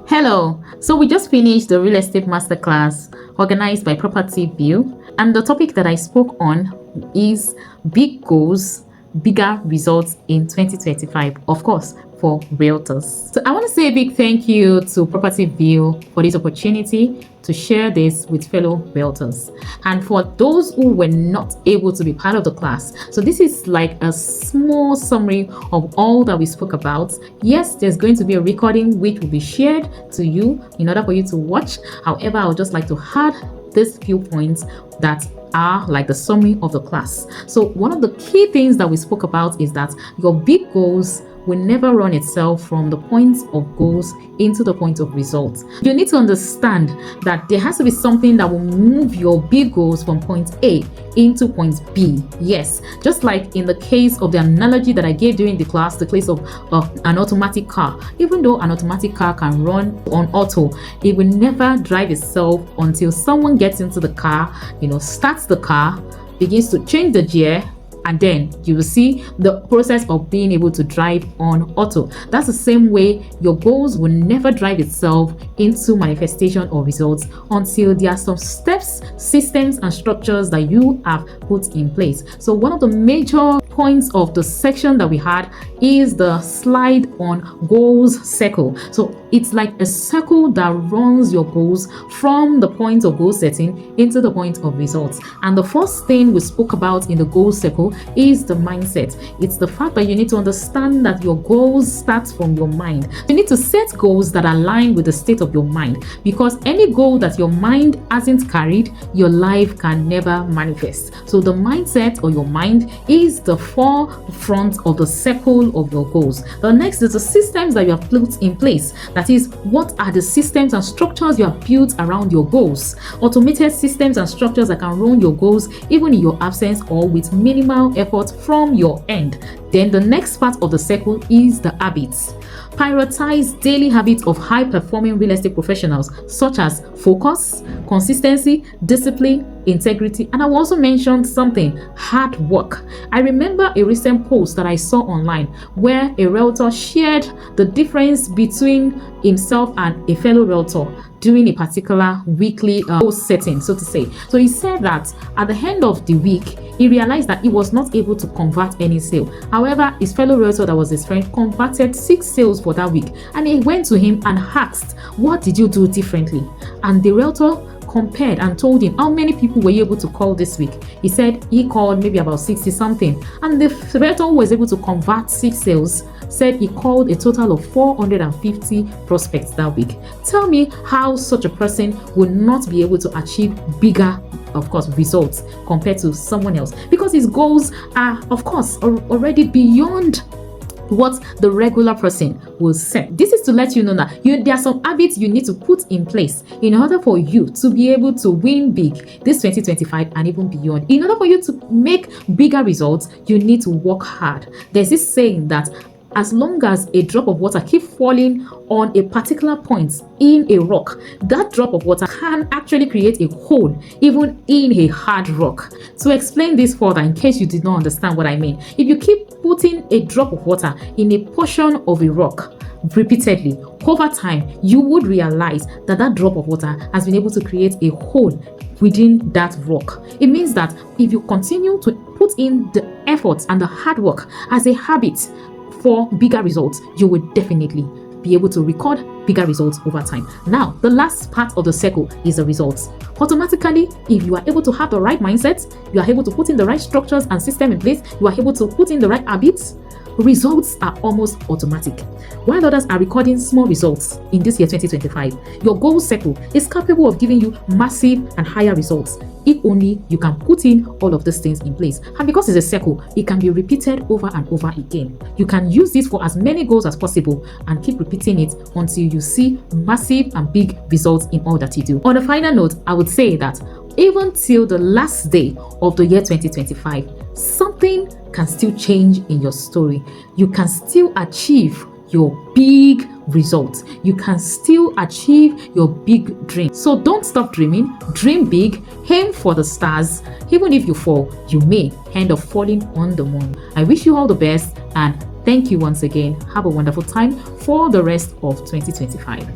Hello, so we just finished the real estate masterclass organized by PropertyVille, and the topic that I spoke on is big goals, bigger results in 2025, of course, for realtors. So I want to say a big thank you to PropertyVille for this opportunity to share this with fellow realtors, and for those who were not able to be part of the class. So this is like a small summary of all that we spoke about. Yes, there's going to be a recording which will be shared to you in order for you to watch. However, I would just like to add these few points that are like the summary of the class. So one of the key things that we spoke about is that your big goals will never run itself from the point of goals into the point of results. You need to understand that there has to be something that will move your big goals from point A into point B. Yes, just like in the case of the analogy that I gave during the class, the case of an automatic car. Even though an automatic car can run on auto, it will never drive itself until someone gets into the car, starts the car, begins to change the gear, and then you will see the process of being able to drive on auto. That's the same way your goals will never drive itself into manifestation or results until there are some steps, systems, and structures that you have put in place. So one of the major points of the section that we had is the slide on goals circle. So it's like a circle that runs your goals from the point of goal setting into the point of results. And the first thing we spoke about in the goal circle is the mindset. It's the fact that you need to understand that your goals start from your mind. You need to set goals that align with the state of your mind, because any goal that your mind hasn't carried, your life can never manifest. So the mindset or your mind is the forefront of the circle of your goals. The next is the systems that you have put in place. That is, what are the systems and structures you have built around your goals? Automated systems and structures that can run your goals even in your absence or with minimal effort from your end. Then the next part of the circle is the habits. Prioritize daily habits of high-performing real estate professionals, such as focus, consistency, discipline, integrity, and I will also mention something: hard work. I remember a recent post that I saw online where a realtor shared the difference between himself and a fellow realtor during a particular weekly goal setting, so to say. So he said that at the end of the week, he realized that he was not able to convert any sale. However, his fellow realtor that was his friend converted 6 sales for that week, and he went to him and asked, "What did you do differently?" And the realtor compared and told him how many people were you able to call this week. He said he called maybe about 60 something, and the realtor who was able to convert 6 sales said he called a total of 450 prospects that week. Tell me how such a person would not be able to achieve bigger, of course, results compared to someone else, because his goals are, of course, already beyond what the regular person will set. This is to let you know that there are some habits you need to put in place in order for you to be able to win big this 2025 and even beyond. In order for you to make bigger results, you need to work hard. There's this saying that as long as a drop of water keeps falling on a particular point in a rock, that drop of water can actually create a hole even in a hard rock. To explain this further, in case you did not understand what I mean, if you keep putting a drop of water in a portion of a rock repeatedly, over time, you would realize that that drop of water has been able to create a hole within that rock. It means that if you continue to put in the efforts and the hard work as a habit for bigger results, you will definitely be able to record bigger results over time. Now, the last part of the circle is the results. Automatically, if you are able to have the right mindset, you are able to put in the right structures and system in place, you are able to put in the right habits, results are almost automatic. While others are recording small results in this year 2025, your goal circle is capable of giving you massive and higher results if only you can put in all of these things in place. And because it's a circle, it can be repeated over and over again. You can use this for as many goals as possible and keep repeating it until you see massive and big results in all that you do. On a final note, I would say that even till the last day of the year 2025, something can still change in your story. You can still achieve your big results. You can still achieve your big dream. So don't stop dreaming. Dream big. Aim for the stars. Even if you fall, you may end up falling on the moon. I wish you all the best, and thank you once again. Have a wonderful time for the rest of 2025.